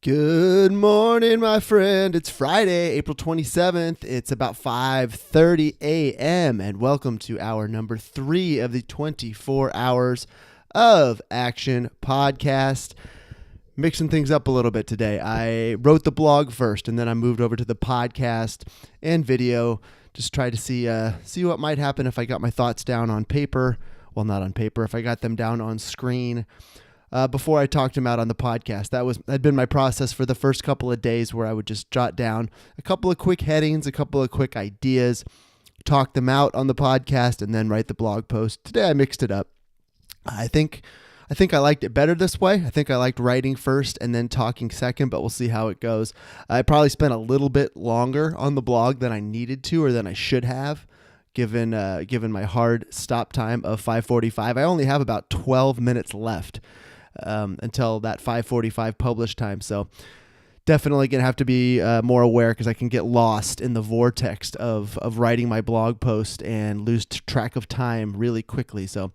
Good morning, my friend. It's Friday, April 27th. It's about 5:30 a.m. and welcome to hour number 3 of the 24 Hours of Action podcast. Mixing things up a little bit today. I wrote the blog first and then I moved over to the podcast and video. Just try to see what might happen if I got my thoughts down on paper. Well, not on paper, if I got them down on screen. Before I talked them out on the podcast. That'd been my process for the first couple of days, where I would just jot down a couple of quick headings, a couple of quick ideas, talk them out on the podcast, and then write the blog post. Today I mixed it up. I think I liked it better this way. I think I liked writing first and then talking second, but we'll see how it goes. I probably spent a little bit longer on the blog than I needed to or than I should have, given my hard stop time of 5:45. I only have about 12 minutes left until that 5:45 publish time. So definitely going to have to be more aware, because I can get lost in the vortex of writing my blog post and lose track of time really quickly. So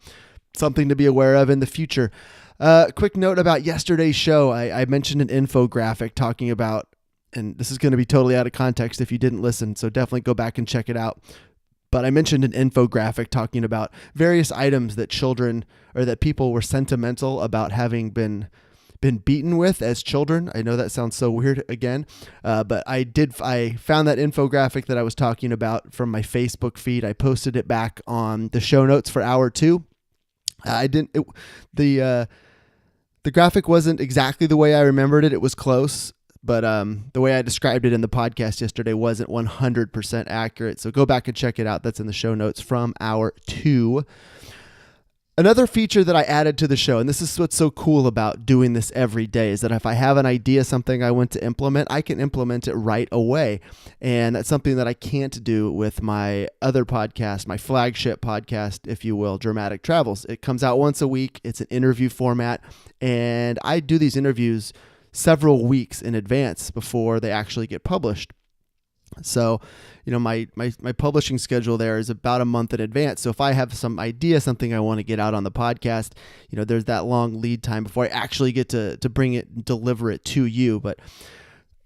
something to be aware of in the future. Quick note about yesterday's show. I mentioned an infographic talking about, and this is going to be totally out of context if you didn't listen, so definitely go back and check it out. But I mentioned an infographic talking about various items that children, or that people were sentimental about having been beaten with as children. I know that sounds so weird again, but I found that infographic that I was talking about from my Facebook feed. I posted it back on the show notes for hour 2. The graphic wasn't exactly the way I remembered it. It was close. But the way I described it in the podcast yesterday wasn't 100% accurate. So go back and check it out. That's in the show notes from hour 2. Another feature that I added to the show, and this is what's so cool about doing this every day, is that if I have an idea, something I want to implement, I can implement it right away. And that's something that I can't do with my other podcast, my flagship podcast, if you will, Dramatic Travels. It comes out once a week. It's an interview format. And I do these interviews several weeks in advance before they actually get published. So, my publishing schedule there is about a month in advance. So if I have some idea, something I want to get out on the podcast, there's that long lead time before I actually get to bring it and deliver it to you. But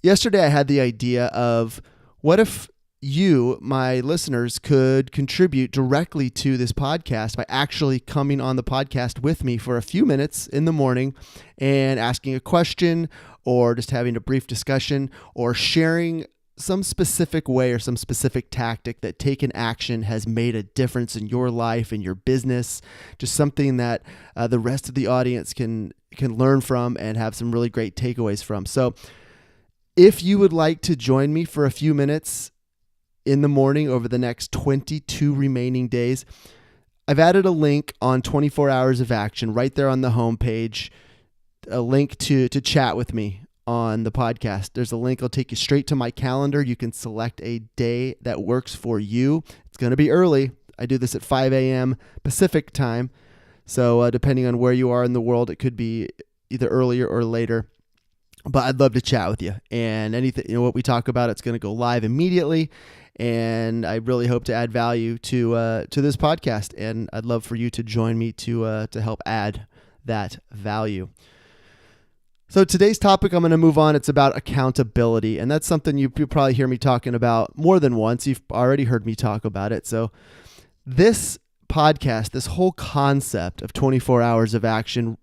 yesterday I had the idea of, what if you, my listeners, could contribute directly to this podcast by actually coming on the podcast with me for a few minutes in the morning and asking a question, or just having a brief discussion, or sharing some specific way or some specific tactic that taken action has made a difference in your life and your business. Just something that the rest of the audience can learn from and have some really great takeaways from. So if you would like to join me for a few minutes in the morning over the next 22 remaining days, I've added a link on 24 Hours of Action right there on the homepage, a link to chat with me on the podcast. There's a link. It'll take you straight to my calendar. You can select a day that works for you. It's going to be early. I do this at 5 a.m. Pacific time. So depending on where you are in the world, it could be either earlier or later. But I'd love to chat with you. And anything, what we talk about, it's going to go live immediately. And I really hope to add value to this podcast. And I'd love for you to join me to help add that value. So today's topic, I'm going to move on. It's about accountability. And that's something you'll probably hear me talking about more than once. You've already heard me talk about it. So this podcast, this whole concept of 24 Hours of Action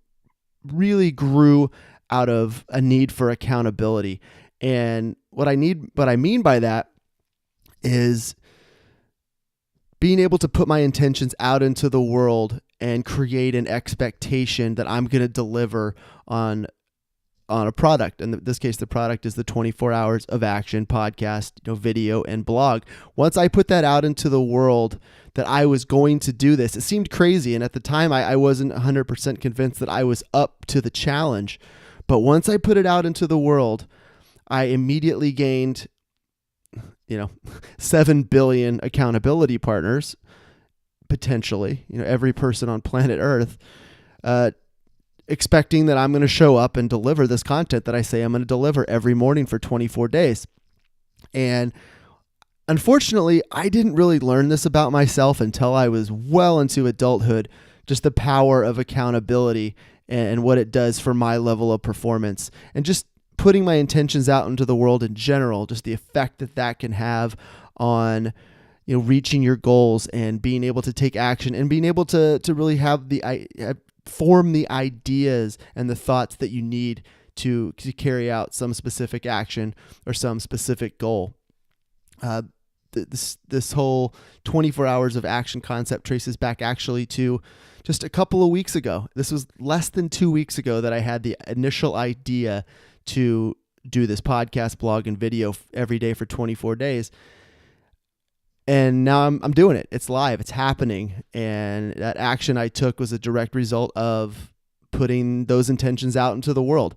really grew out of a need for accountability. And what I mean by that is being able to put my intentions out into the world and create an expectation that I'm going to deliver on a product. In this case, the product is the 24 Hours of Action podcast, video and blog. Once I put that out into the world that I was going to do this, it seemed crazy. And at the time, I wasn't 100% convinced that I was up to the challenge. But once I put it out into the world, I immediately gained 7 billion accountability partners, potentially, every person on planet Earth, expecting that I'm going to show up and deliver this content that I say I'm going to deliver every morning for 24 days. And unfortunately, I didn't really learn this about myself until I was well into adulthood, just the power of accountability and what it does for my level of performance, and just putting my intentions out into the world in general, just the effect that can have on reaching your goals and being able to take action and being able to really have form the ideas and the thoughts that you need to carry out some specific action or some specific goal. This whole 24 hours of action concept traces back actually to just a couple of weeks ago. This was less than 2 weeks ago that I had the initial idea to do this podcast, blog, and video every day for 24 days. And now I'm doing it. It's live. It's happening. And that action I took was a direct result of putting those intentions out into the world.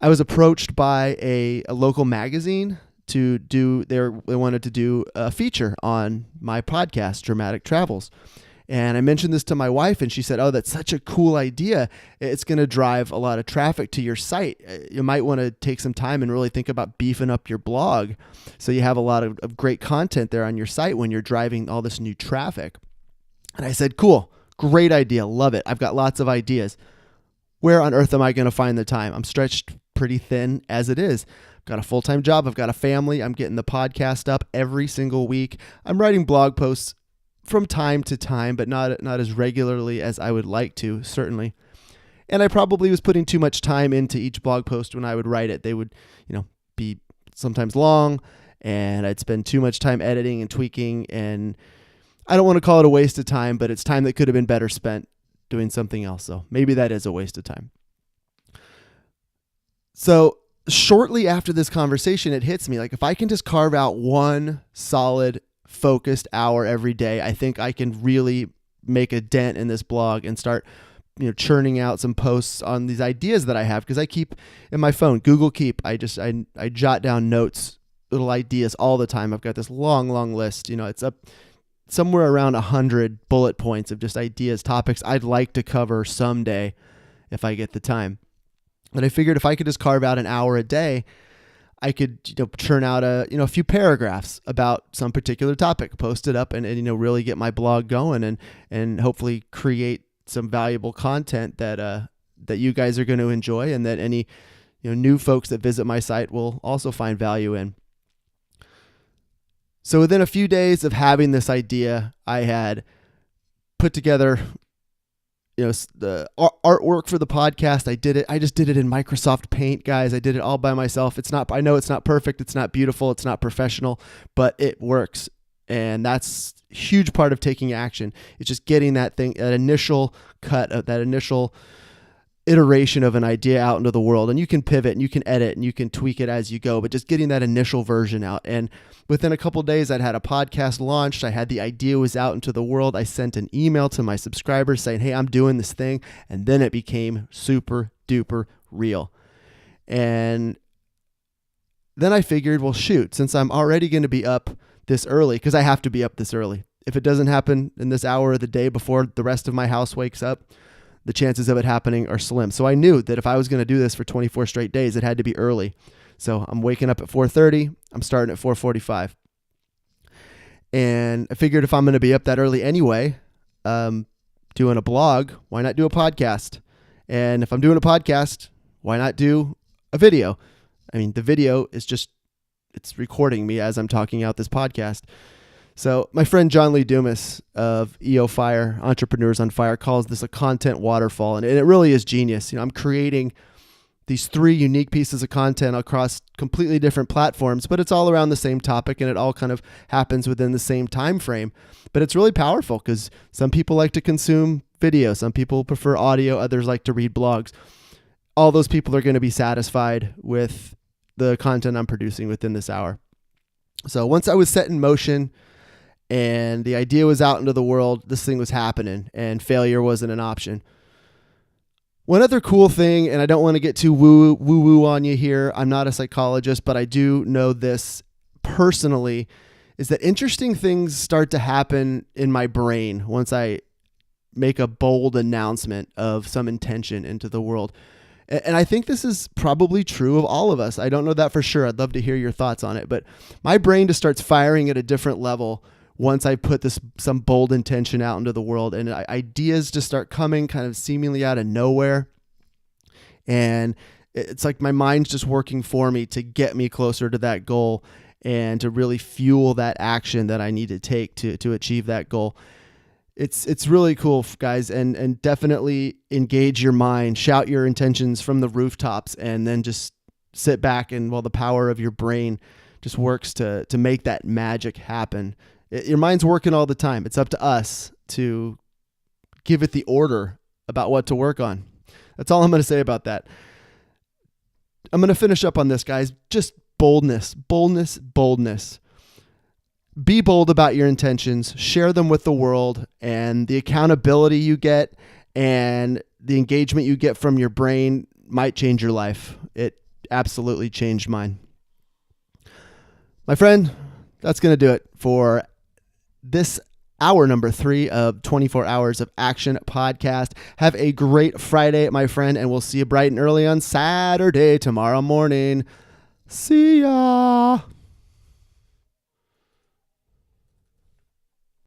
I was approached by a local magazine to they wanted to do a feature on my podcast, Dramatic Travels. And I mentioned this to my wife, and she said, "Oh, that's such a cool idea. It's going to drive a lot of traffic to your site. You might want to take some time and really think about beefing up your blog so you have a lot of great content there on your site when you're driving all this new traffic." And I said, "Cool, great idea. Love it. I've got lots of ideas. Where on earth am I going to find the time? I'm stretched pretty thin as it is. I've got a full-time job. I've got a family. I'm getting the podcast up every single week. I'm writing blog posts from time to time, but not as regularly as I would like to, certainly. And I probably was putting too much time into each blog post when I would write it. They would, be sometimes long, and I'd spend too much time editing and tweaking. And I don't want to call it a waste of time, but it's time that could have been better spent doing something else. So maybe that is a waste of time. So shortly after this conversation, it hits me, like, if I can just carve out one solid focused hour every day, I think I can really make a dent in this blog and start churning out some posts on these ideas that I have, because I keep in my phone, Google Keep. I jot down notes, little ideas all the time. I've got this long list. It's up somewhere around 100 bullet points of just ideas, topics I'd like to cover someday if I get the time. But I figured if I could just carve out an hour a day, I could churn out a few paragraphs about some particular topic, post it up, and really get my blog going and hopefully create some valuable content that you guys are going to enjoy, and that any new folks that visit my site will also find value in. So within a few days of having this idea, I had put together the artwork for the podcast. I just did it in Microsoft Paint, guys. I did it all by myself. I know it's not perfect. It's not beautiful. It's not professional, but it works. And that's a huge part of taking action. It's just getting that initial cut of that initial iteration of an idea out into the world. And you can pivot and you can edit and you can tweak it as you go, but just getting that initial version out. And within a couple of days, I'd had a podcast launched. I had the idea was out into the world. I sent an email to my subscribers saying, "Hey, I'm doing this thing." And then it became super duper real. And then I figured, well, shoot, since I'm already going to be up this early, because I have to be up this early. If it doesn't happen in this hour of the day before the rest of my house wakes up, the chances of it happening are slim. So I knew that if I was going to do this for 24 straight days, it had to be early. So I'm waking up at 4:30. I'm starting at 4:45. And I figured if I'm going to be up that early anyway, doing a blog, why not do a podcast? And if I'm doing a podcast, why not do a video? I mean, the video is it's recording me as I'm talking out this podcast. So my friend John Lee Dumas of EO Fire, Entrepreneurs on Fire, calls this a content waterfall. And it really is genius. I'm creating these 3 unique pieces of content across completely different platforms, but it's all around the same topic, and it all kind of happens within the same time frame. But it's really powerful because some people like to consume video, some people prefer audio, others like to read blogs. All those people are going to be satisfied with the content I'm producing within this hour. So once I was set in motion and the idea was out into the world, this thing was happening, and failure wasn't an option. One other cool thing, and I don't want to get too woo-woo on you here, I'm not a psychologist, but I do know this personally, is that interesting things start to happen in my brain once I make a bold announcement of some intention into the world. And I think this is probably true of all of us. I don't know that for sure. I'd love to hear your thoughts on it, but my brain just starts firing at a different level once I put some bold intention out into the world, and ideas just start coming kind of seemingly out of nowhere. And It's like my mind's just working for me to get me closer to that goal and to really fuel that action that I need to take to achieve that goal. It's really cool, guys, and definitely engage your mind, shout your intentions from the rooftops, and then just sit back and while the power of your brain just works to make that magic happen. Your mind's working all the time. It's up to us to give it the order about what to work on. That's all I'm going to say about that. I'm going to finish up on this, guys. Just boldness. Be bold about your intentions, share them with the world, and the accountability you get and the engagement you get from your brain might change your life. It absolutely changed mine. My friend, that's going to do it for this hour number 3 of 24 Hours of Action podcast. Have a great Friday, my friend, and we'll see you bright and early on Saturday tomorrow morning. See ya.